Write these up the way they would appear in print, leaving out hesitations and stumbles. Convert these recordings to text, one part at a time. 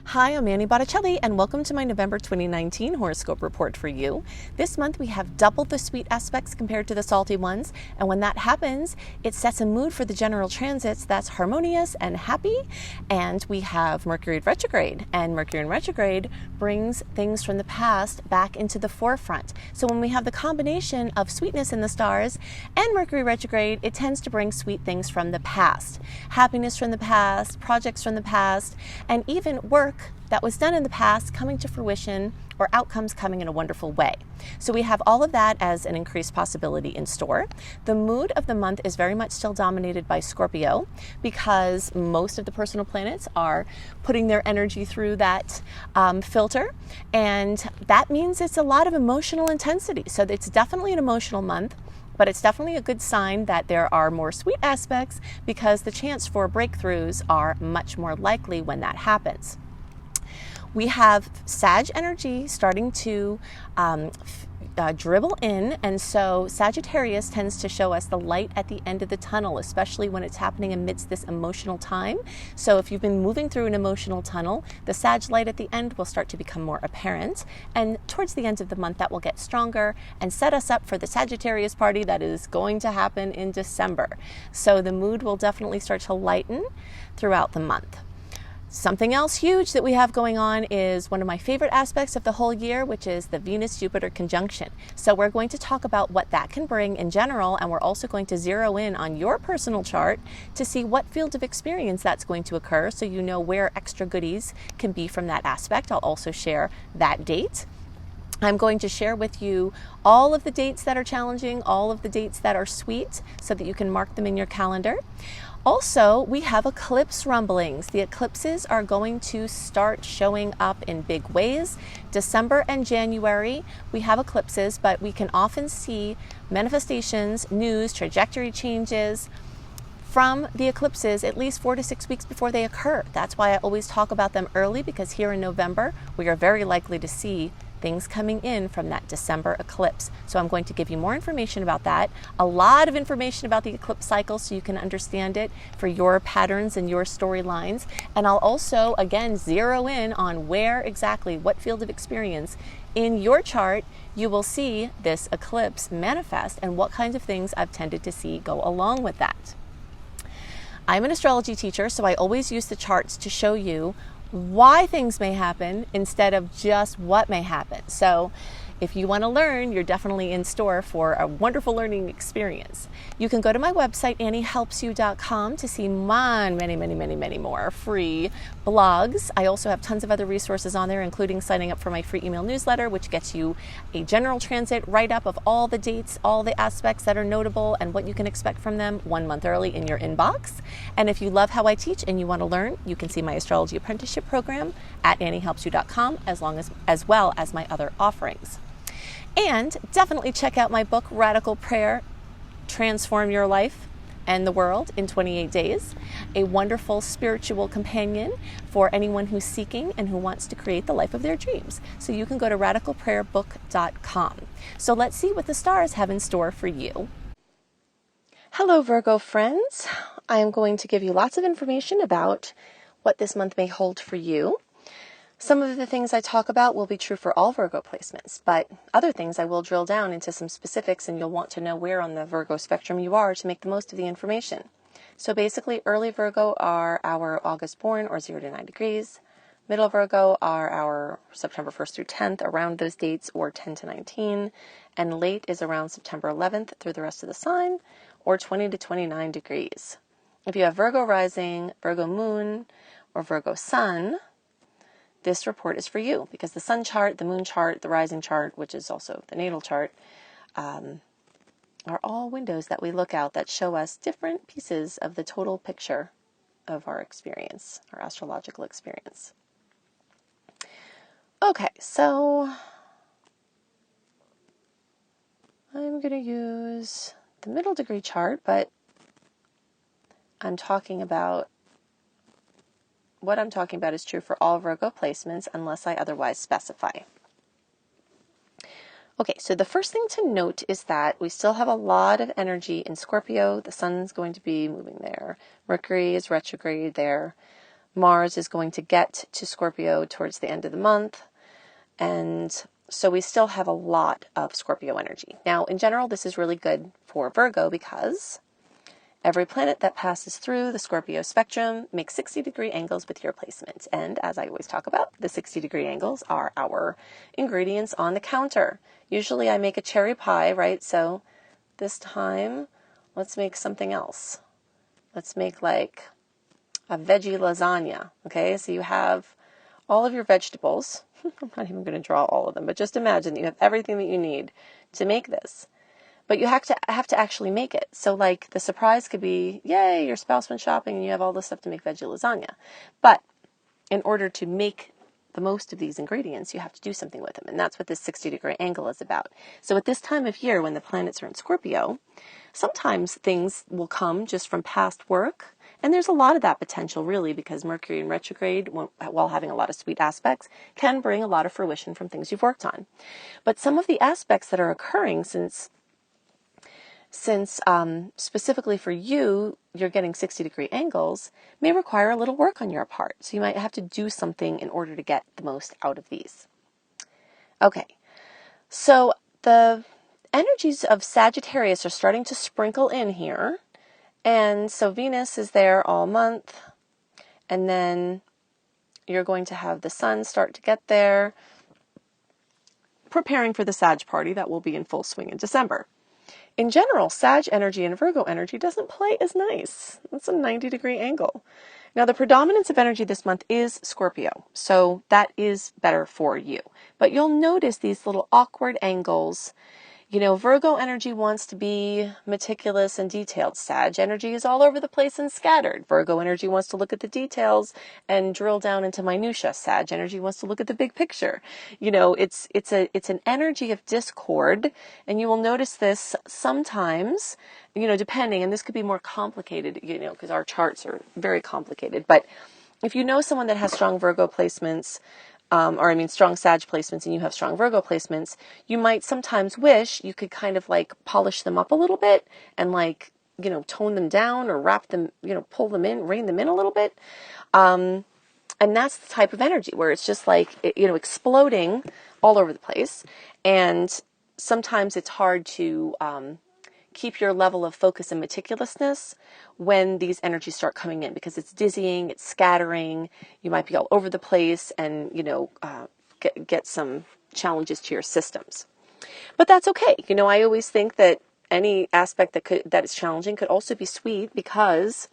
Hi, I'm Annie Botticelli, and welcome to my November 2019 horoscope report for you. This month we have double the sweet aspects compared to the salty ones, and when that happens, it sets a mood for the general transits that's harmonious and happy. And we have Mercury retrograde, and Mercury in retrograde brings things from the past back into the forefront. So when we have the combination of sweetness in the stars and Mercury retrograde, it tends to bring sweet things from the past, happiness from the past, projects from the past, and even work that was done in the past coming to fruition or outcomes coming in a wonderful way. So we have all of that as an increased possibility in store. The mood of the month is very much still dominated by Scorpio because most of the personal planets are putting their energy through that filter, and that means it's a lot of emotional intensity. So it's definitely an emotional month, but it's definitely a good sign that there are more sweet aspects because the chance for breakthroughs are much more likely when that happens. We have Sag energy starting to dribble in, and so Sagittarius tends to show us the light at the end of the tunnel, especially when it's happening amidst this emotional time. So if you've been moving through an emotional tunnel, the Sag light at the end will start to become more apparent, and towards the end of the month that will get stronger and set us up for the Sagittarius party that is going to happen in December. So the mood will definitely start to lighten throughout the month. Something else huge that we have going on is one of my favorite aspects of the whole year, which is the Venus-Jupiter conjunction. So we're going to talk about what that can bring in general, and we're also going to zero in on your personal chart to see what field of experience that's going to occur, so you know where extra goodies can be from that aspect. I'll also share that date. I'm going to share with you all of the dates that are challenging, all of the dates that are sweet, so that you can mark them in your calendar. Also, we have eclipse rumblings. The eclipses are going to start showing up in big ways. December and January, we have eclipses, but we can often see manifestations, news, trajectory changes from the eclipses at least 4 to 6 weeks before they occur. That's why I always talk about them early, because here in November, we are very likely to see things coming in from that December eclipse. So I'm going to give you more information about that, a lot of information about the eclipse cycle so you can understand it for your patterns and your storylines. And I'll also, again, zero in on where exactly, what field of experience in your chart you will see this eclipse manifest and what kinds of things I've tended to see go along with that. I'm an astrology teacher, so I always use the charts to show you why things may happen instead of just what may happen. So if you want to learn, you're definitely in store for a wonderful learning experience. You can go to my website, anniehelpsyou.com, to see many more free blogs. I also have tons of other resources on there, including signing up for my free email newsletter, which gets you a general transit write-up of all the dates, all the aspects that are notable, and what you can expect from them 1 month early in your inbox. And if you love how I teach and you want to learn, you can see my astrology apprenticeship program at anniehelpsyou.com, as well as my other offerings. And definitely check out my book, Radical Prayer, Transform Your Life and the World in 28 Days, a wonderful spiritual companion for anyone who's seeking and who wants to create the life of their dreams. So you can go to radicalprayerbook.com. So let's see what the stars have in store for you. Hello, Virgo friends. I am going to give you lots of information about what this month may hold for you. Some of the things I talk about will be true for all Virgo placements, but other things I will drill down into some specifics, and you'll want to know where on the Virgo spectrum you are to make the most of the information. So basically, early Virgo are our August born, or 0 to 9 degrees. Middle Virgo are our September 1st through 10th, around those dates, or 10 to 19. And late is around September 11th through the rest of the sign, or 20 to 29 degrees. If you have Virgo rising, Virgo moon, or Virgo sun, this report is for you, because the sun chart, the moon chart, the rising chart, which is also the natal chart, are all windows that we look out that show us different pieces of the total picture of our experience, our astrological experience. Okay, so I'm going to use the middle degree chart, but what I'm talking about is true for all Virgo placements unless I otherwise specify. Okay, so the first thing to note is that we still have a lot of energy in Scorpio. The sun's going to be moving there. Mercury is retrograde there. Mars is going to get to Scorpio towards the end of the month. And so we still have a lot of Scorpio energy. Now, in general, this is really good for Virgo because every planet that passes through the Scorpio spectrum makes 60-degree angles with your placement. And as I always talk about, the 60-degree angles are our ingredients on the counter. Usually I make a cherry pie, right? So this time, let's make something else. Let's make like a veggie lasagna, okay? So you have all of your vegetables. I'm not even going to draw all of them, but just imagine that you have everything that you need to make this. But you have to actually make it. So like the surprise could be, yay, your spouse went shopping and you have all this stuff to make veggie lasagna. But in order to make the most of these ingredients, you have to do something with them. And that's what this 60-degree angle is about. So at this time of year when the planets are in Scorpio, sometimes things will come just from past work. And there's a lot of that potential, really, because Mercury in retrograde, while having a lot of sweet aspects, can bring a lot of fruition from things you've worked on. But some of the aspects that are occurring since specifically for you, you're getting 60-degree angles, may require a little work on your part. So you might have to do something in order to get the most out of these. Okay, so the energies of Sagittarius are starting to sprinkle in here. And so Venus is there all month. And then you're going to have the sun start to get there, preparing for the Sag party that will be in full swing in December. In general, Sag energy and Virgo energy doesn't play as nice. It's a 90-degree angle. Now, the predominance of energy this month is Scorpio, so that is better for you. But you'll notice these little awkward angles. You know, Virgo energy wants to be meticulous and detailed. Sag energy is all over the place and scattered. Virgo energy wants to look at the details and drill down into minutia. Sag energy wants to look at the big picture. You know, it's an energy of discord, and you will notice this sometimes, you know, depending, and this could be more complicated, you know, because our charts are very complicated. But if you know someone that has strong Virgo placements, strong Sag placements, and you have strong Virgo placements, you might sometimes wish you could kind of like polish them up a little bit and like, you know, tone them down or wrap them, you know, pull them in, rein them in a little bit. And that's the type of energy where it's just like, you know, exploding all over the place. And sometimes it's hard to keep your level of focus and meticulousness when these energies start coming in, because it's dizzying, it's scattering, you might be all over the place and, you know, get some challenges to your systems. But that's okay. You know, I always think that any aspect that is challenging could also be sweet, because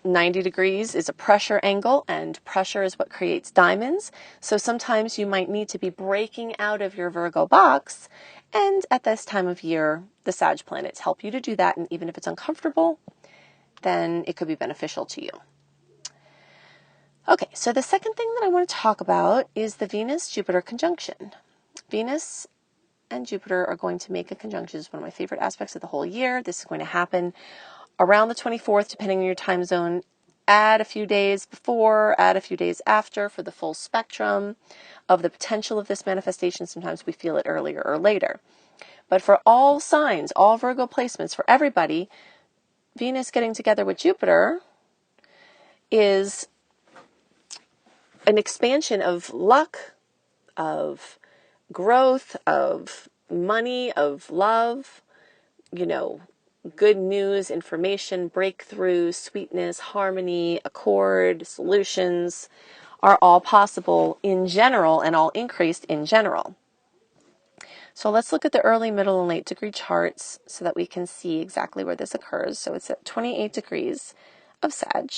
90 degrees is a pressure angle, and pressure is what creates diamonds. So sometimes you might need to be breaking out of your Virgo box, and at this time of year, the Sag planets help you to do that, and even if it's uncomfortable, then it could be beneficial to you. Okay, so the second thing that I want to talk about is the Venus-Jupiter conjunction. Venus and Jupiter are going to make a conjunction. It's one of my favorite aspects of the whole year. This is going to happen around the 24th, depending on your time zone. Add a few days before, add a few days after for the full spectrum of the potential of this manifestation. Sometimes we feel it earlier or later. But for all signs, all Virgo placements, for everybody, Venus getting together with Jupiter is an expansion of luck, of growth, of money, of love, you know, good news, information, breakthrough, sweetness, harmony, accord, solutions are all possible in general and all increased in general. So let's look at the early, middle, and late degree charts so that we can see exactly where this occurs. So it's at 28 degrees of Sag.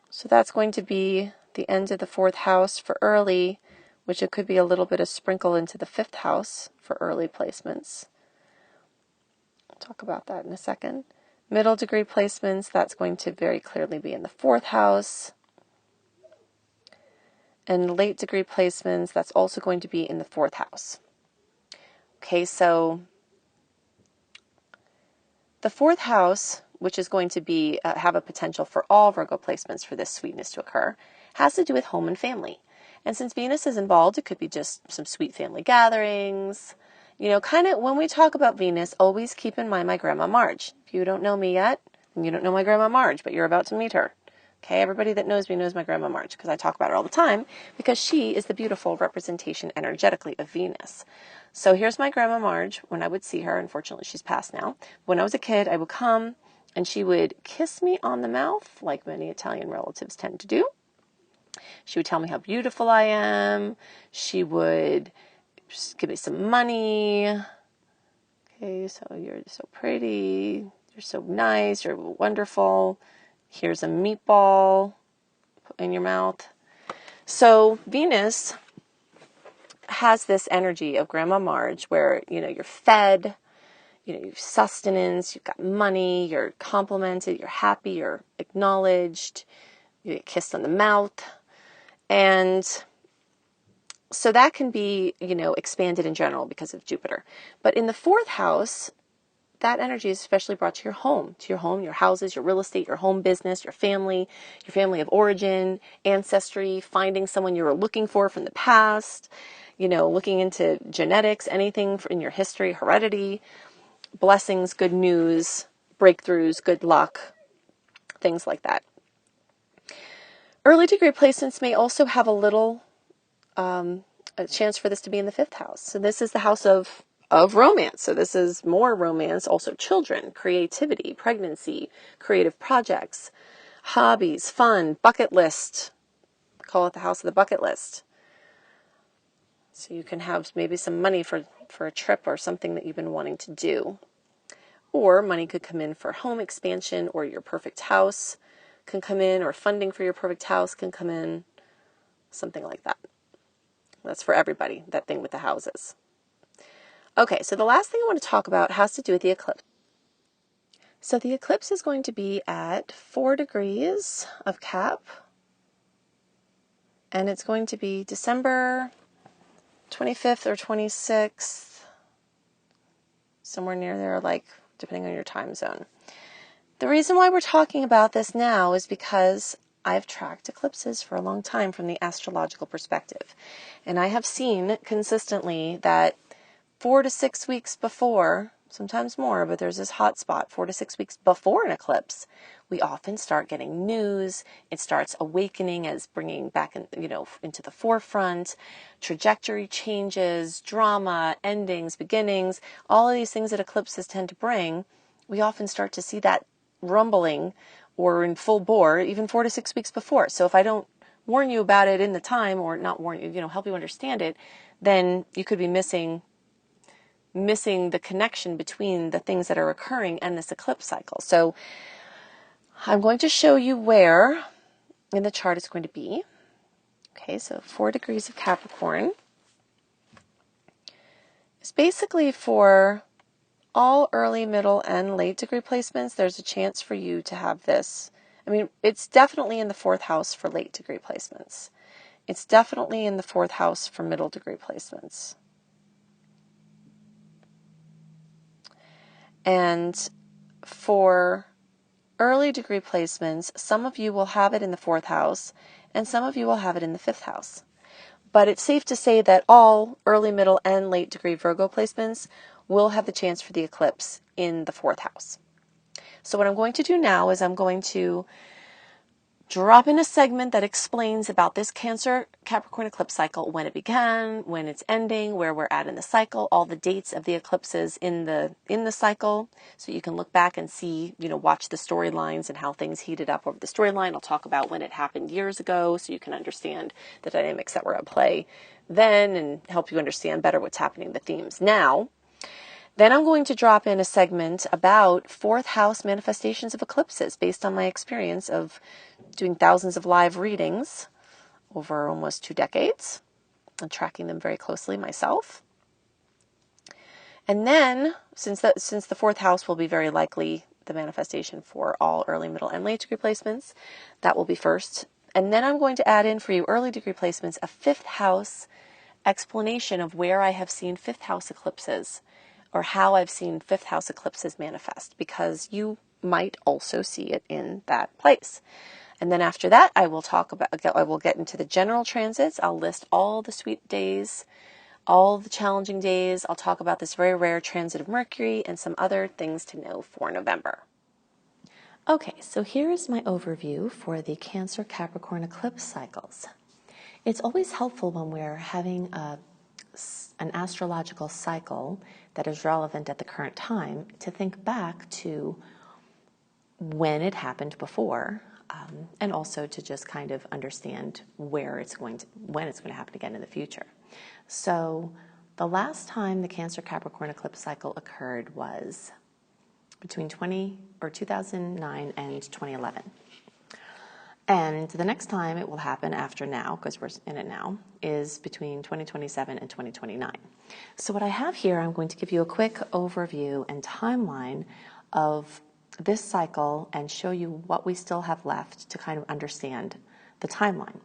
So that's going to be the end of the 4th house for early, which it could be a little bit of sprinkle into the 5th house for early placements. I'll talk about that in a second. Middle degree placements, that's going to very clearly be in the 4th house. And late degree placements, that's also going to be in the 4th house. Okay, so the 4th house, which is going to be have a potential for all Virgo placements for this sweetness to occur, has to do with home and family. And since Venus is involved, it could be just some sweet family gatherings. You know, kind of when we talk about Venus, always keep in mind my Grandma Marge. If you don't know me yet, you don't know my Grandma Marge, but you're about to meet her. Okay, everybody that knows me knows my Grandma Marge because I talk about her all the time because she is the beautiful representation energetically of Venus. So here's my Grandma Marge when I would see her. Unfortunately, she's passed now. When I was a kid, I would come and she would kiss me on the mouth like many Italian relatives tend to do. She would tell me how beautiful I am. She would just give me some money. Okay, so you're so pretty. You're so nice. You're wonderful. Here's a meatball in your mouth. So Venus has this energy of Grandma Marge where, you're fed, you've sustenance, you've got money, you're complimented, you're happy, you're acknowledged, you get kissed on the mouth. And so that can be, expanded in general because of Jupiter. But in the fourth house, that energy is especially brought to your home, your houses, your real estate, your home business, your family of origin, ancestry, finding someone you were looking for from the past, looking into genetics, anything in your history, heredity, blessings, good news, breakthroughs, good luck, things like that. Early degree placements may also have a little a chance for this to be in the fifth house. So this is the house of romance. So this is more romance, also children, creativity, pregnancy, creative projects, hobbies, fun, bucket list. Call it the house of the bucket list. So you can have maybe some money for a trip or something that you've been wanting to do. Or money could come in for home expansion, or your perfect house can come in, or funding for your perfect house can come in, something like that. That's for everybody, that thing with the houses. Okay, so the last thing I want to talk about has to do with the eclipse. So the eclipse is going to be at 4 degrees of Cap, and it's going to be December 25th or 26th, somewhere near there, like depending on your time zone. The reason why we're talking about this now is because I've tracked eclipses for a long time from the astrological perspective, and I have seen consistently that 4 to 6 weeks before, sometimes more, but there's this hot spot, 4 to 6 weeks before an eclipse, we often start getting news. It starts awakening as bringing back into the forefront, trajectory changes, drama, endings, beginnings, all of these things that eclipses tend to bring. We often start to see that rumbling or in full bore even 4 to 6 weeks before. So if I don't warn you about it in the time, or not warn you, help you understand it, then you could be missing the connection between the things that are occurring and this eclipse cycle. So I'm going to show you where in the chart it's going to be. Okay, so 4 degrees of Capricorn is basically for all early, middle, and late degree placements. There's a chance for you to have this. I mean, it's definitely in the 4th house for late degree placements. It's definitely in the 4th house for middle degree placements. And for early degree placements, some of you will have it in the 4th house, and some of you will have it in the 5th house. But it's safe to say that all early, middle, and late degree Virgo placements will have the chance for the eclipse in the 4th house. So what I'm going to do now is I'm going to drop in a segment that explains about this Cancer Capricorn eclipse cycle, when it began, when it's ending, where we're at in the cycle, all the dates of the eclipses in the cycle, so you can look back and see, watch the storylines and how things heated up over the storyline. I'll talk about when it happened years ago, so you can understand the dynamics that were at play then and help you understand better what's happening, the themes now. Then I'm going to drop in a segment about 4th house manifestations of eclipses based on my experience of doing thousands of live readings over almost 2 decades and tracking them very closely myself. And then, since the 4th house will be very likely the manifestation for all early, middle, and late degree placements, that will be first. And then I'm going to add in for you early degree placements a 5th house explanation of where I have seen 5th house eclipses, or how I've seen 5th house eclipses manifest, because you might also see it in that place. And then after that, I will get into the general transits. I'll list all the sweet days, all the challenging days. I'll talk about this very rare transit of Mercury and some other things to know for November. Okay, so here is my overview for the Cancer Capricorn eclipse cycles. It's always helpful when we're having an astrological cycle that is relevant at the current time to think back to when it happened before, and also to just kind of understand when it's going to happen again in the future. So the last time the Cancer Capricorn eclipse cycle occurred was between 2009 and 2011. And the next time it will happen after now, because we're in it now, is between 2027 and 2029. So what I have here, I'm going to give you a quick overview and timeline of this cycle and show you what we still have left to kind of understand the timeline.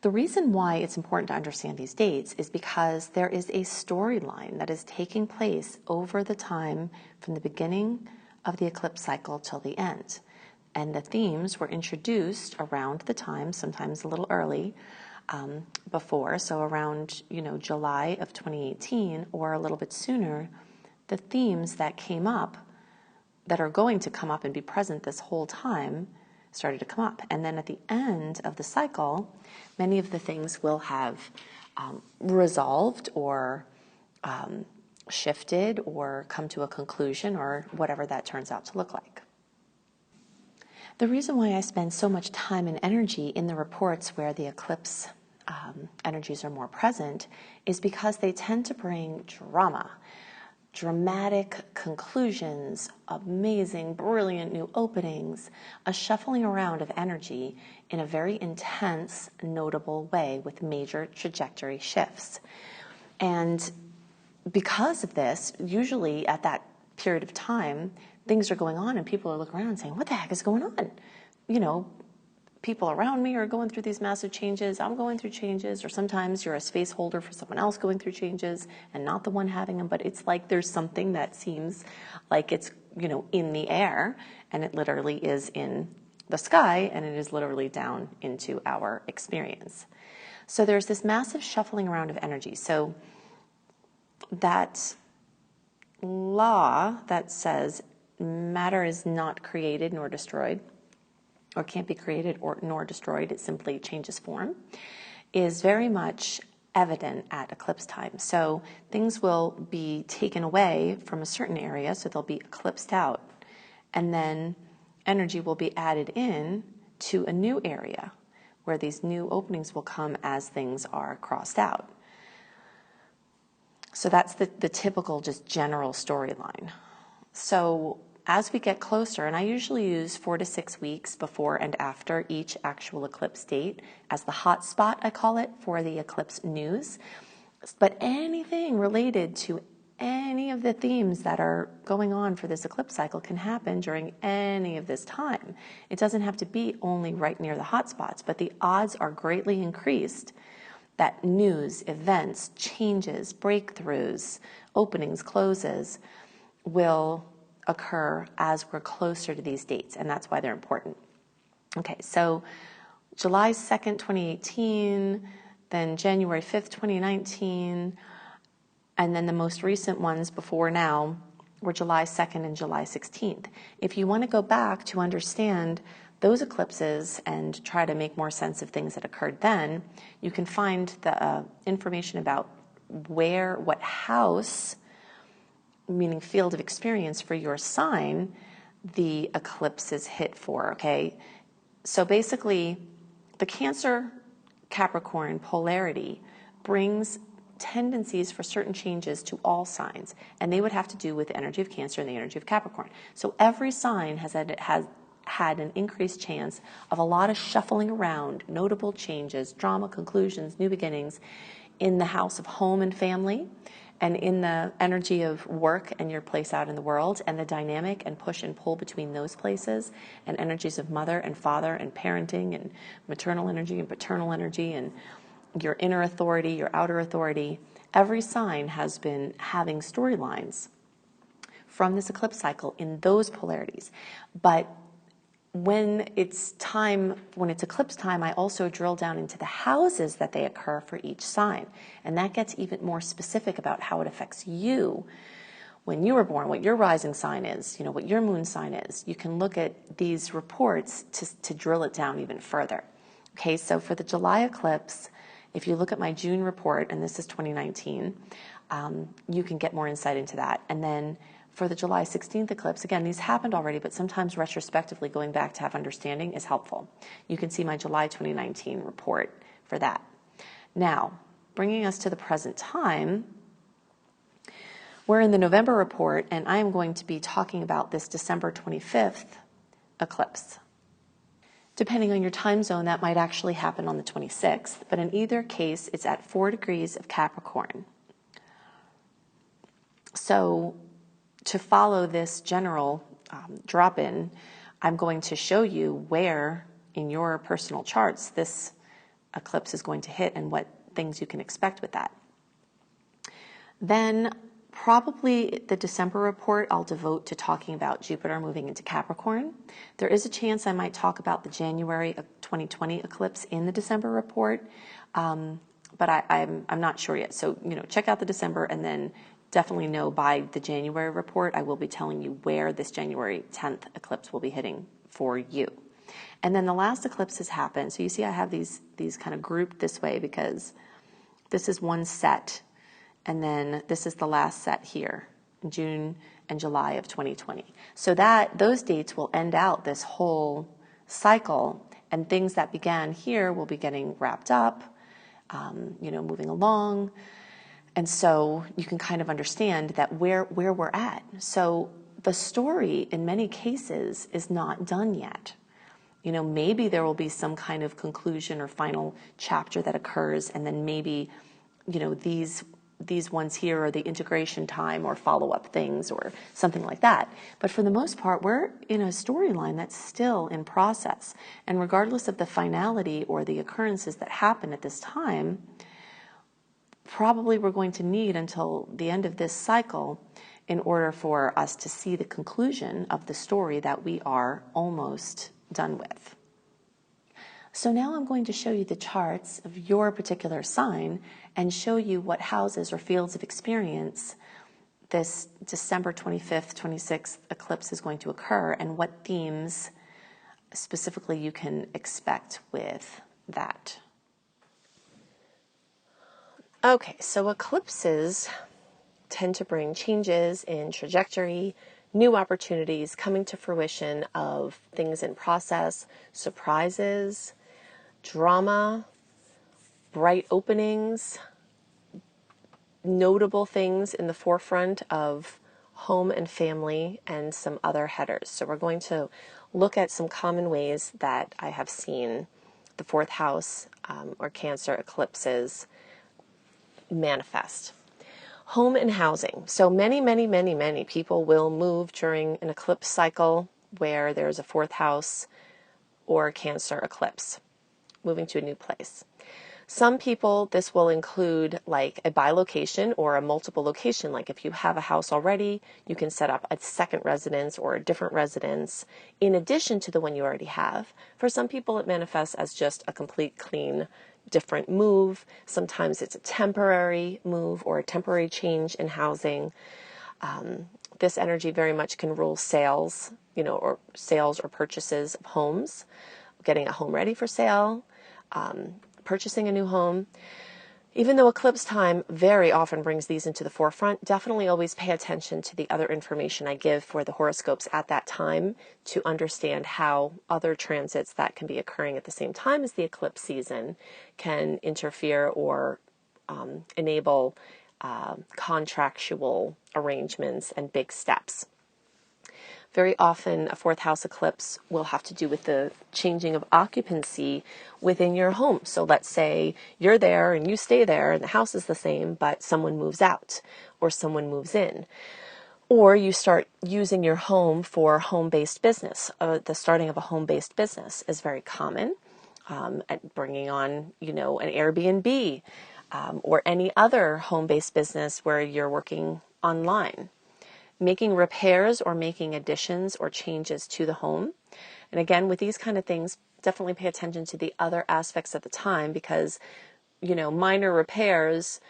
The reason why it's important to understand these dates is because there is a storyline that is taking place over the time from the beginning of the eclipse cycle till the end. And the themes were introduced around the time, sometimes a little early, before, so around July of 2018 or a little bit sooner. The themes that came up, that are going to come up and be present this whole time, started to come up. And then at the end of the cycle, many of the things will have resolved or shifted or come to a conclusion, or whatever that turns out to look like. The reason why I spend so much time and energy in the reports where the eclipse energies are more present is because they tend to bring drama, dramatic conclusions, amazing, brilliant new openings, a shuffling around of energy in a very intense, notable way with major trajectory shifts. And because of this, usually at that period of time, things are going on and people are looking around saying, what the heck is going on? People around me are going through these massive changes. I'm going through changes. Or sometimes you're a space holder for someone else going through changes and not the one having them. But it's like there's something that seems like it's, in the air, and it literally is in the sky, and it is literally down into our experience. So there's this massive shuffling around of energy. So that law that says matter is not created nor destroyed, or can't be created nor destroyed, it simply changes form, is very much evident at eclipse time. So things will be taken away from a certain area, so they'll be eclipsed out, and then energy will be added in to a new area where these new openings will come as things are crossed out. So that's the typical, just general storyline. So as we get closer, and I usually use 4 to 6 weeks before and after each actual eclipse date as the hot spot, I call it, for the eclipse news. But anything related to any of the themes that are going on for this eclipse cycle can happen during any of this time. It doesn't have to be only right near the hot spots, but the odds are greatly increased that news, events, changes, breakthroughs, openings, closes will occur as we're closer to these dates, and that's why they're important. Okay, so July 2nd, 2018, then January 5th, 2019, and then the most recent ones before now were July 2nd and July 16th. If you want to go back to understand those eclipses and try to make more sense of things that occurred then, you can find the information about what house, meaning field of experience for your sign, the eclipses hit for, okay? So basically, the Cancer Capricorn polarity brings tendencies for certain changes to all signs, and they would have to do with the energy of Cancer and the energy of Capricorn. So every sign has had an increased chance of a lot of shuffling around, notable changes, drama, conclusions, new beginnings in the house of home and family, and in the energy of work and your place out in the world, and the dynamic and push and pull between those places, and energies of mother and father and parenting and maternal energy and paternal energy and your inner authority, your outer authority. Every sign has been having storylines from this eclipse cycle in those polarities. But when it's eclipse time, I also drill down into the houses that they occur for each sign. And that gets even more specific about how it affects you when you were born, what your rising sign is, what your moon sign is. You can look at these reports to drill it down even further. Okay, so for the July eclipse, if you look at my June report, and this is 2019, you can get more insight into that. And then for the July 16th eclipse, again, these happened already, but sometimes retrospectively going back to have understanding is helpful. You can see my July 2019 report for that. Now, bringing us to the present time, we're in the November report, and I am going to be talking about this December 25th eclipse. Depending on your time zone, that might actually happen on the 26th, but in either case, it's at 4 degrees of Capricorn. So to follow this general drop-in, I'm going to show you where in your personal charts this eclipse is going to hit and what things you can expect with that. Then probably the December report I'll devote to talking about Jupiter moving into Capricorn. There is a chance I might talk about the January of 2020 eclipse in the December report, but I'm not sure yet. So, check out the December, and then definitely know by the January report I will be telling you where this January 10th eclipse will be hitting for you. And then the last eclipse has happened. So you see I have these kind of grouped this way because this is one set, and then this is the last set here in June and July of 2020. So those dates will end out this whole cycle, and things that began here will be getting wrapped up, moving along. And so you can kind of understand that where we're at. So the story in many cases is not done yet. Maybe there will be some kind of conclusion or final chapter that occurs, and then maybe, these ones here are the integration time or follow-up things or something like that. But for the most part, we're in a storyline that's still in process. And regardless of the finality or the occurrences that happen at this time, probably we're going to need until the end of this cycle in order for us to see the conclusion of the story that we are almost done with. So now I'm going to show you the charts of your particular sign and show you what houses or fields of experience this December 25th, 26th eclipse is going to occur, and what themes specifically you can expect with that. Okay, so eclipses tend to bring changes in trajectory, new opportunities coming to fruition of things in process, surprises, drama, bright openings, notable things in the forefront of home and family, and some other headers. So we're going to look at some common ways that I have seen the fourth house or Cancer eclipses manifest. Home and housing. So many people will move during an eclipse cycle where there's a fourth house or Cancer eclipse, moving to a new place. Some people, this will include like a bilocation or a multiple location. Like if you have a house already, you can set up a second residence or a different residence in addition to the one you already have. For some people, it manifests as just a complete clean different move. Sometimes it's a temporary move or a temporary change in housing. This energy very much can rule sales, or sales or purchases of homes, getting a home ready for sale, purchasing a new home. Even though eclipse time very often brings these into the forefront, definitely always pay attention to the other information I give for the horoscopes at that time to understand how other transits that can be occurring at the same time as the eclipse season can interfere or enable contractual arrangements and big steps. Very often, a fourth house eclipse will have to do with the changing of occupancy within your home. So let's say you're there and you stay there and the house is the same, but someone moves out or someone moves in. Or you start using your home for home-based business. The starting of a home-based business is very common. At bringing on, an Airbnb or any other home-based business where you're working online. Making repairs or making additions or changes to the home. And again, with these kind of things, definitely pay attention to the other aspects at the time because, minor repairs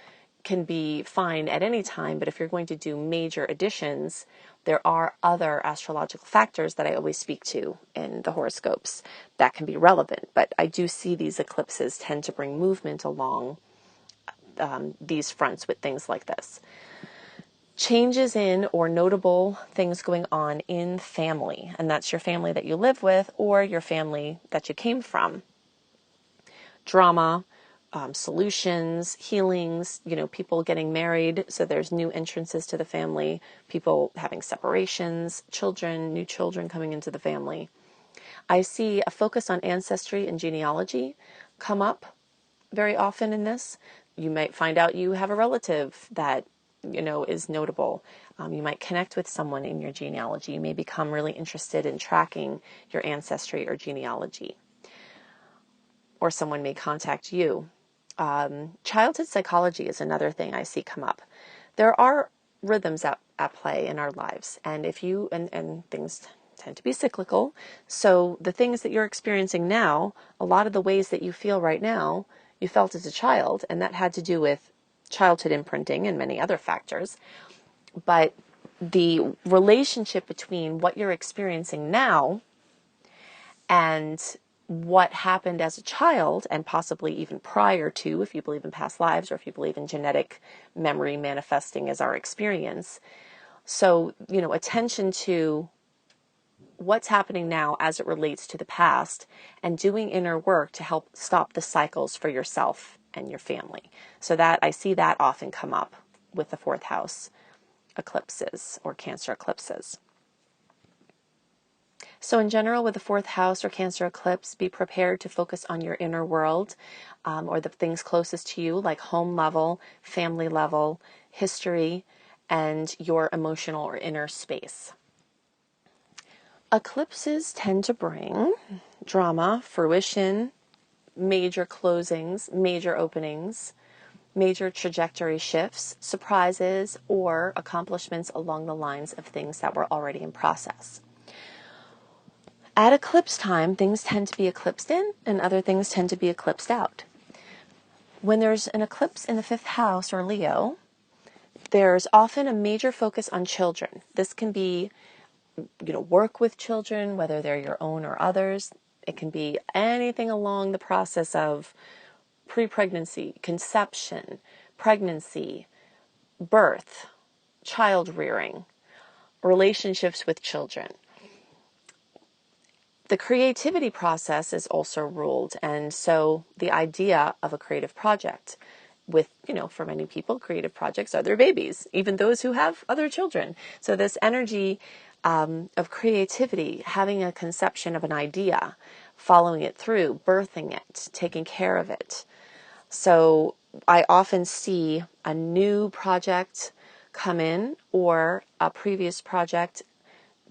can be fine at any time, but if you're going to do major additions, there are other astrological factors that I always speak to in the horoscopes that can be relevant. But I do see these eclipses tend to bring movement along these fronts with things like this. Changes in or notable things going on in family, and that's your family that you live with or your family that you came from. Drama, solutions, healings, people getting married, so there's new entrances to the family, people having separations, children, new children coming into the family. I see a focus on ancestry and genealogy come up very often in this. You might find out you have a relative that is notable. You might connect with someone in your genealogy. You may become really interested in tracking your ancestry or genealogy. Or someone may contact you. Childhood psychology is another thing I see come up. There are rhythms at play in our lives, and and things tend to be cyclical. So the things that you're experiencing now, a lot of the ways that you feel right now, you felt as a child, and that had to do with childhood imprinting and many other factors. But the relationship between what you're experiencing now and what happened as a child, and possibly even prior to, if you believe in past lives or if you believe in genetic memory manifesting as our experience. So, attention to what's happening now as it relates to the past and doing inner work to help stop the cycles for yourself and your family. So that I see that often come up with the fourth house eclipses or Cancer eclipses. So in general, with the fourth house or Cancer eclipse, be prepared to focus on your inner world or the things closest to you, like home level, family level, history, and your emotional or inner space. Eclipses tend to bring drama, fruition, major closings, major openings, major trajectory shifts, surprises, or accomplishments along the lines of things that were already in process. At eclipse time, things tend to be eclipsed in and other things tend to be eclipsed out. When there's an eclipse in the fifth house or Leo, there's often a major focus on children. This can be work with children, whether they're your own or others. It can be anything along the process of pre-pregnancy, conception, pregnancy, birth, child rearing, relationships with children. The creativity process is also ruled, and so the idea of a creative project with, for many people, creative projects are their babies, even those who have other children. So this energy of creativity, having a conception of an idea, following it through, birthing it, taking care of it. So I often see a new project come in or a previous project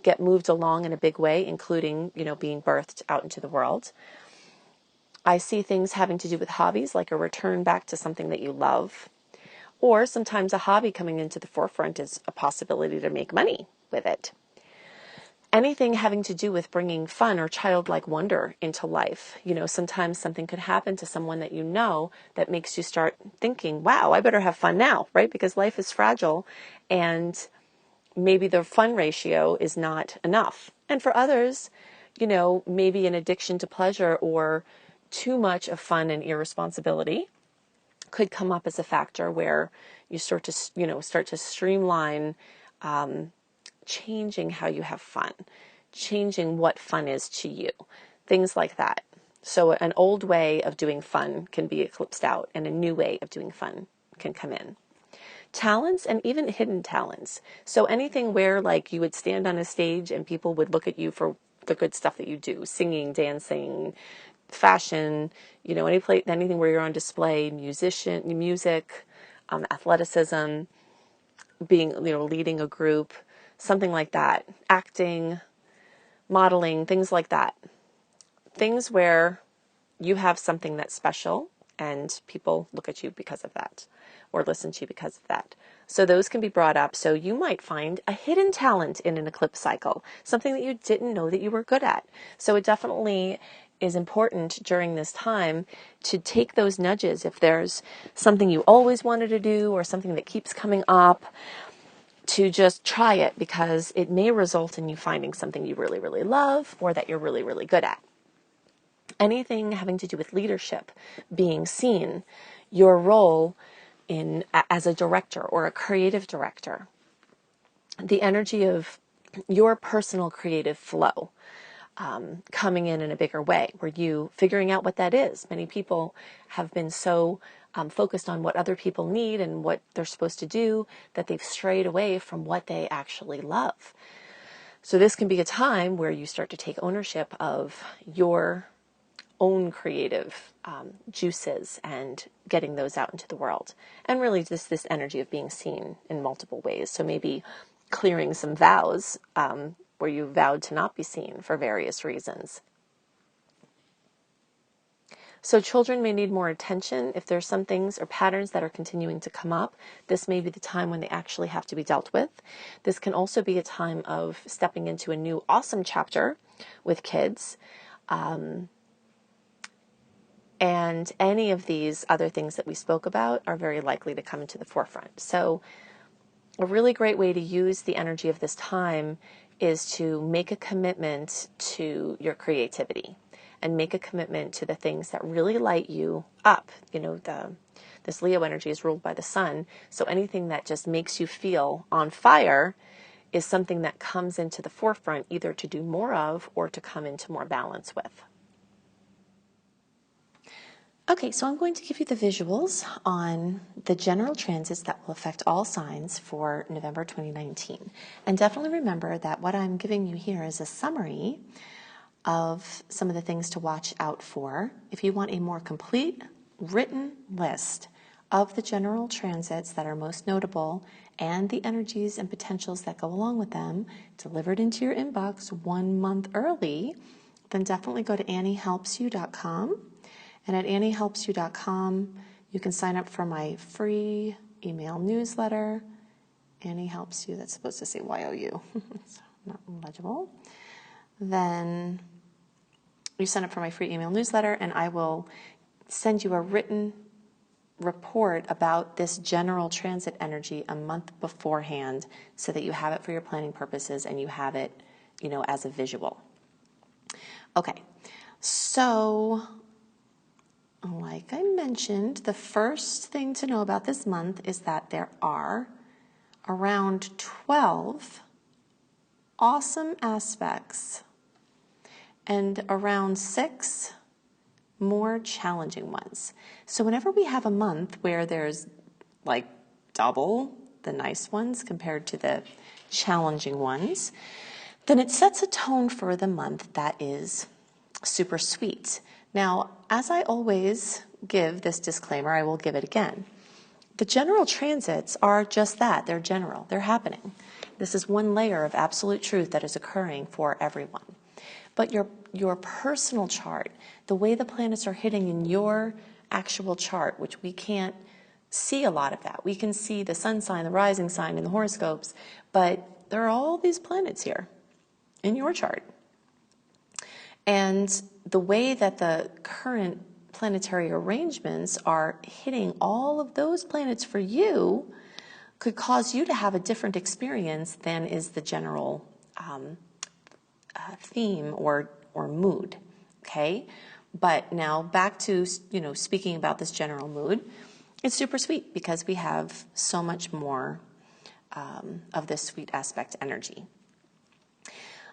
get moved along in a big way, including, being birthed out into the world. I see things having to do with hobbies, like a return back to something that you love. Or sometimes a hobby coming into the forefront is a possibility to make money with it. Anything having to do with bringing fun or childlike wonder into life. Sometimes something could happen to someone that that makes you start thinking, wow, I better have fun now, right? Because life is fragile and maybe the fun ratio is not enough. And for others, maybe an addiction to pleasure or too much of fun and irresponsibility could come up as a factor where you start to streamline changing how you have fun, changing what fun is to you, things like that. So an old way of doing fun can be eclipsed out and a new way of doing fun can come in. Talents and even hidden talents. So anything where you would stand on a stage and people would look at you for the good stuff that you do, singing, dancing, fashion, anything where you're on display, music, athleticism, being, leading a group, something like that, acting, modeling, things like that. Things where you have something that's special and people look at you because of that or listen to you because of that. So those can be brought up. So you might find a hidden talent in an eclipse cycle, something that you didn't know that you were good at. So it definitely is important during this time to take those nudges. If there's something you always wanted to do or something that keeps coming up, to just try it, because it may result in you finding something you really, really love or that you're really, really good at. Anything having to do with leadership, being seen, your role as a director or a creative director, the energy of your personal creative flow coming in a bigger way, where you figuring out what that is. Many people have been so focused on what other people need and what they're supposed to do that they've strayed away from what they actually love. So this can be a time where you start to take ownership of your own creative juices and getting those out into the world. And really just this energy of being seen in multiple ways. So maybe clearing some vows where you vowed to not be seen for various reasons. So children may need more attention. If there's some things or patterns that are continuing to come up, this may be the time when they actually have to be dealt with. This can also be a time of stepping into a new awesome chapter with kids. And any of these other things that we spoke about are very likely to come into the forefront. So a really great way to use the energy of this time is to make a commitment to your creativity and make a commitment to the things that really light you up. You know, this Leo energy is ruled by the sun. So anything that just makes you feel on fire is something that comes into the forefront, either to do more of or to come into more balance with. Okay, so I'm going to give you the visuals on the general transits that will affect all signs for November 2019. And definitely remember that what I'm giving you here is a summary of some of the things to watch out for. If you want a more complete written list of the general transits that are most notable and the energies and potentials that go along with them delivered into your inbox 1 month early, then definitely go to AnnieHelpsYou.com. And at AnnieHelpsYou.com, you can sign up for my free email newsletter. Annie Helps You, that's supposed to say YOU. It's not legible. Then you sign up for my free email newsletter, and I will send you a written report about this general transit energy a month beforehand so that you have it for your planning purposes and you have it, you know, as a visual. Okay, so like I mentioned, the first thing to know about this month is that there are around 12 awesome aspects and around 6 more challenging ones. So whenever we have a month where there's like double the nice ones compared to the challenging ones, then it sets a tone for the month that is super sweet. Now, as I always give this disclaimer, I will give it again. The general transits are just that. They're general. They're happening. This is one layer of absolute truth that is occurring for everyone. But your personal chart, the way the planets are hitting in your actual chart, which we can't see a lot of that. We can see the sun sign, the rising sign in the horoscopes, but there are all these planets here in your chart. And the way that the current planetary arrangements are hitting all of those planets for you could cause you to have a different experience than is the general theme or mood, okay? But now back to, speaking about this general mood, it's super sweet because we have so much more of this sweet aspect energy.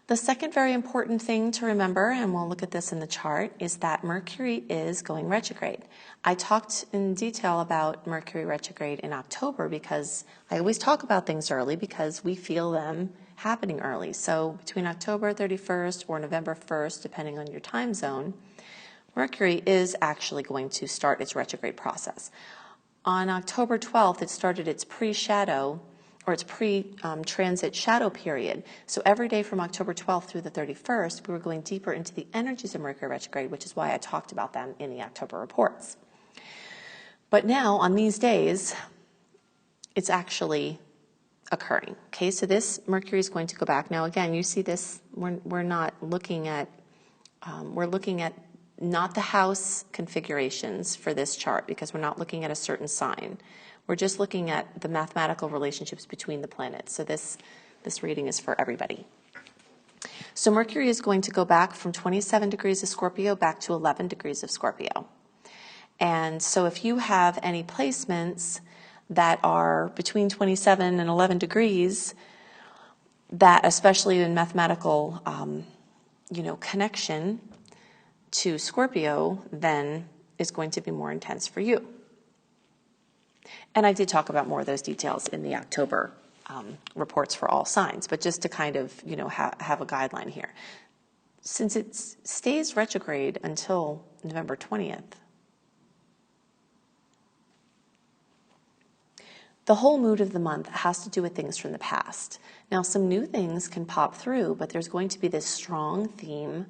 The second very important thing to remember, and we'll look at this in the chart, is that Mercury is going retrograde. I talked in detail about Mercury retrograde in October because I always talk about things early because we feel them happening early. So between October 31st or November 1st, depending on your time zone, Mercury is actually going to start its retrograde process. On October 12th, it started its pre-shadow or its pre-transit shadow period. So every day from October 12th through the 31st, we were going deeper into the energies of Mercury retrograde, which is why I talked about them in the October reports. But now, on these days, it's actually occurring. Okay, so this Mercury is going to go back. Now, again, you see this, we're not looking at, we're looking at not the house configurations for this chart, because we're not looking at a certain sign. We're just looking at the mathematical relationships between the planets. So this reading is for everybody. So Mercury is going to go back from 27 degrees of Scorpio back to 11 degrees of Scorpio. And so if you have any placements that are between 27 and 11 degrees, that especially in mathematical, connection to Scorpio, then is going to be more intense for you. And I did talk about more of those details in the October reports for all signs, but just to kind of, have a guideline here. Since it stays retrograde until November 20th, the whole mood of the month has to do with things from the past. Now, some new things can pop through, but there's going to be this strong theme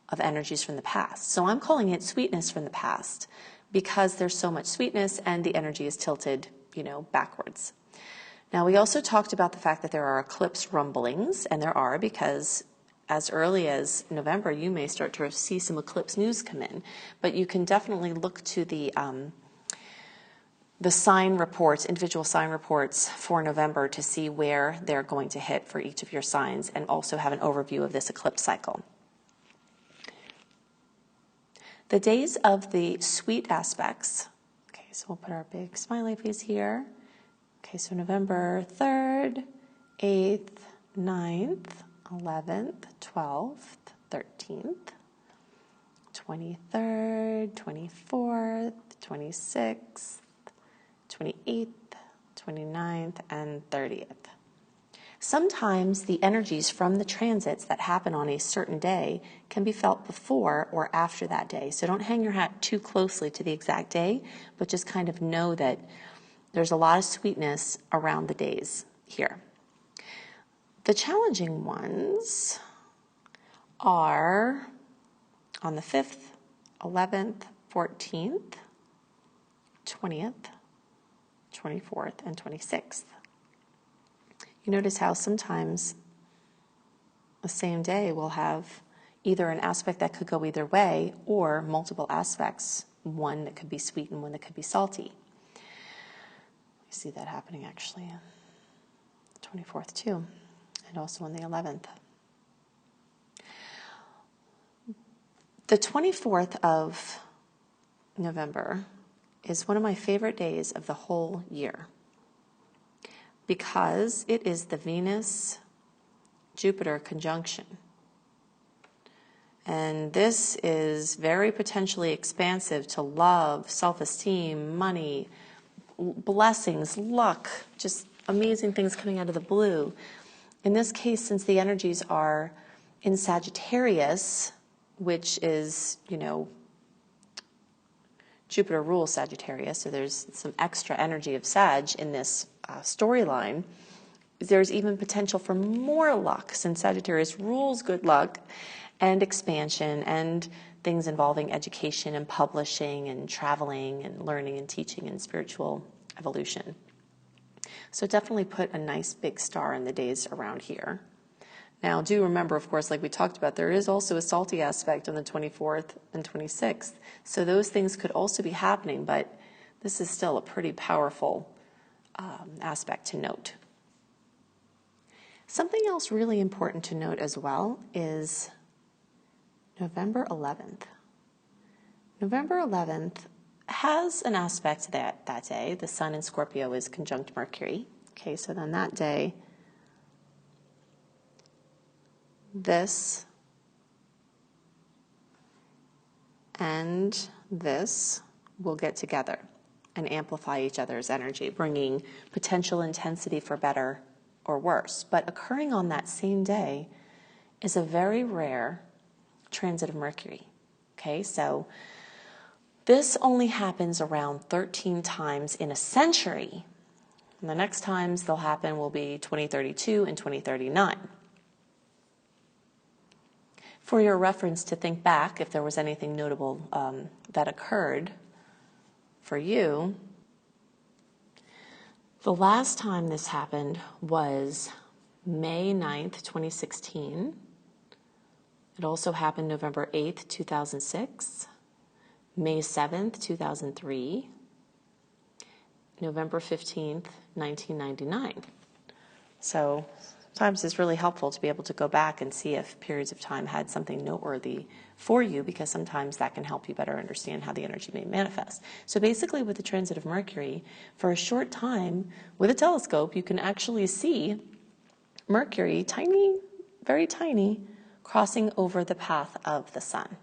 of energies from the past. So I'm calling it sweetness from the past, because there's so much sweetness and the energy is tilted, backwards. Now, we also talked about the fact that there are eclipse rumblings, and there are, because as early as November, you may start to see some eclipse news come in. But you can definitely look to the sign reports, individual sign reports for November, to see where they're going to hit for each of your signs, and also have an overview of this eclipse cycle. The days of the sweet aspects. Okay, so we'll put our big smiley face here. Okay, so November 3rd, 8th, 9th, 11th, 12th, 13th, 23rd, 24th, 26th, 28th, 29th, and 30th. Sometimes the energies from the transits that happen on a certain day can be felt before or after that day. So don't hang your hat too closely to the exact day, but just kind of know that there's a lot of sweetness around the days here. The challenging ones are on the 5th, 11th, 14th, 20th, 24th, and 26th. You notice how sometimes the same day will have either an aspect that could go either way, or multiple aspects, one that could be sweet and one that could be salty. You see that happening actually on the 24th too, and also on the 11th. The 24th of November is one of my favorite days of the whole year, because it is the Venus-Jupiter conjunction. And this is very potentially expansive to love, self-esteem, money, blessings, luck, just amazing things coming out of the blue. In this case, since the energies are in Sagittarius, which is, Jupiter rules Sagittarius, so there's some extra energy of Sag in this storyline. There's even potential for more luck, since Sagittarius rules good luck and expansion and things involving education and publishing and traveling and learning and teaching and spiritual evolution. So definitely put a nice big star in the days around here. Now, do remember, of course, like we talked about, there is also a salty aspect on the 24th and 26th. So those things could also be happening, but this is still a pretty powerful aspect to note. Something else really important to note as well is November 11th. November 11th has an aspect that day. The Sun in Scorpio is conjunct Mercury. Okay, so then that day, this and this will get together and amplify each other's energy, bringing potential intensity for better or worse. But occurring on that same day is a very rare transit of Mercury. Okay, so this only happens around 13 times in a century. And the next times they'll happen will be 2032 and 2039. For your reference to think back, if there was anything notable that occurred for you, the last time this happened was May 9th, 2016. It also happened November 8th, 2006, May 7th, 2003, November 15th, 1999. So sometimes it's really helpful to be able to go back and see if periods of time had something noteworthy for you, because sometimes that can help you better understand how the energy may manifest. So basically with the transit of Mercury, for a short time with a telescope, you can actually see Mercury, tiny, very tiny, crossing over the path of the sun.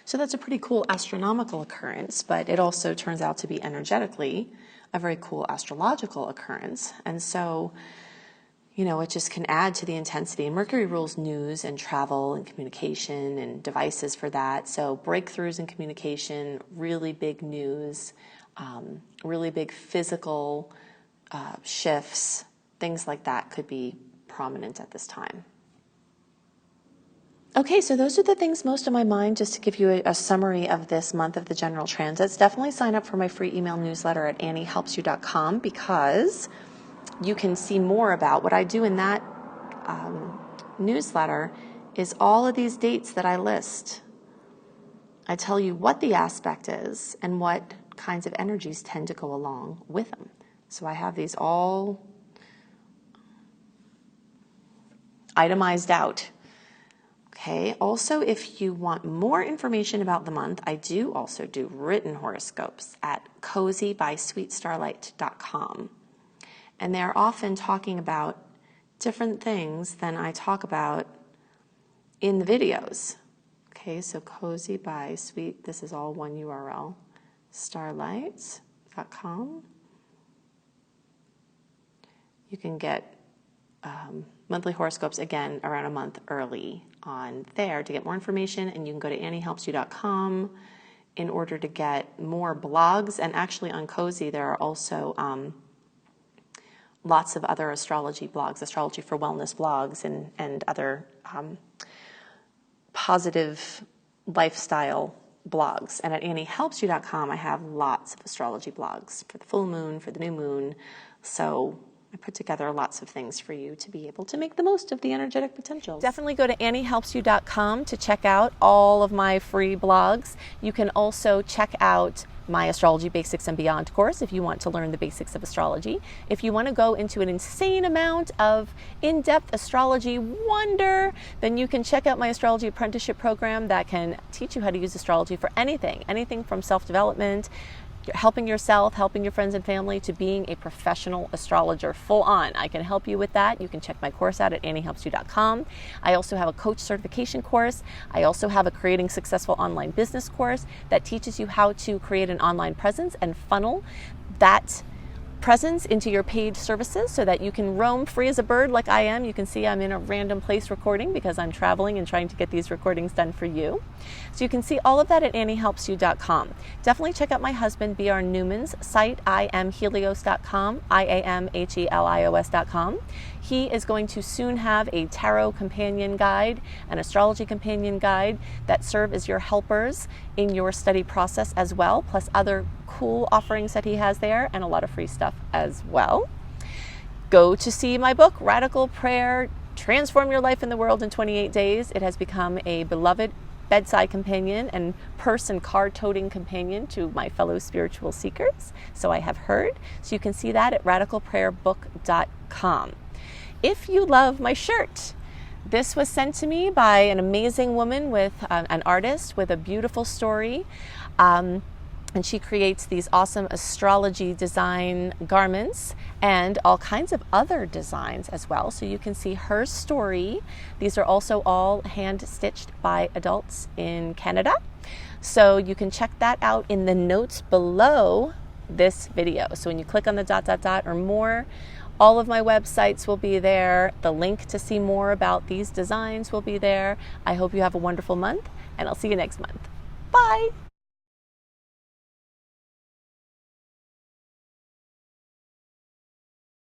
So that's a pretty cool astronomical occurrence, but it also turns out to be energetically a very cool astrological occurrence. And so, you know, it just can add to the intensity. Mercury rules news and travel and communication and devices for that. So breakthroughs in communication, really big news, really big physical shifts, things like that could be prominent at this time. Okay, so those are the things most on my mind, just to give you a summary of this month of the general transits. Definitely sign up for my free email newsletter at anniehelpsyou.com, because you can see more about what I do in that newsletter is all of these dates that I list. I tell you what the aspect is and what kinds of energies tend to go along with them. So I have these all itemized out. Okay, also if you want more information about the month, I do also do written horoscopes at cozybysweetstarlight.com. And they're often talking about different things than I talk about in the videos. Okay, so Cozy by Sweet, this is all one URL, starlight.com. You can get monthly horoscopes, again, around a month early on there to get more information, and you can go to anniehelpsyou.com in order to get more blogs. And actually on Cozy there are also lots of other astrology blogs, astrology for wellness blogs, and other positive lifestyle blogs. And at anniehelpsyou.com I have lots of astrology blogs for the full moon, for the new moon. So I put together lots of things for you to be able to make the most of the energetic potential. Definitely go to anniehelpsyou.com to check out all of my free blogs. You can also check out my Astrology Basics and Beyond course if you want to learn the basics of astrology. If you want to go into an insane amount of in-depth astrology wonder, then you can check out my astrology apprenticeship program that can teach you how to use astrology for anything from self-development, helping yourself, helping your friends and family, to being a professional astrologer full on. I can help you with that. You can check my course out at anniehelpsyou.com. I also have a coach certification course. I also have a creating successful online business course that teaches you how to create an online presence and funnel that presence into your paid services so that you can roam free as a bird like I am. You can see I'm in a random place recording because I'm traveling and trying to get these recordings done for you. So you can see all of that at anniehelpsyou.com. Definitely check out my husband B.R. Newman's site, iamhelios.com, iamhelios.com. He is going to soon have a tarot companion guide, an astrology companion guide that serve as your helpers in your study process as well, plus other cool offerings that he has there and a lot of free stuff as well. Go to see my book, Radical Prayer, Transform Your Life in the World in 28 Days. It has become a beloved bedside companion and purse and card-toting companion to my fellow spiritual seekers, so I have heard. So you can see that at radicalprayerbook.com. If you love my shirt, this was sent to me by an amazing woman, with an artist with a beautiful story. And she creates these awesome astrology design garments and all kinds of other designs as well. So you can see her story. These are also all hand stitched by adults in Canada. So you can check that out in the notes below this video. So when you click on the ... or more, all of my websites will be there. The link to see more about these designs will be there. I hope you have a wonderful month, and I'll see you next month. Bye.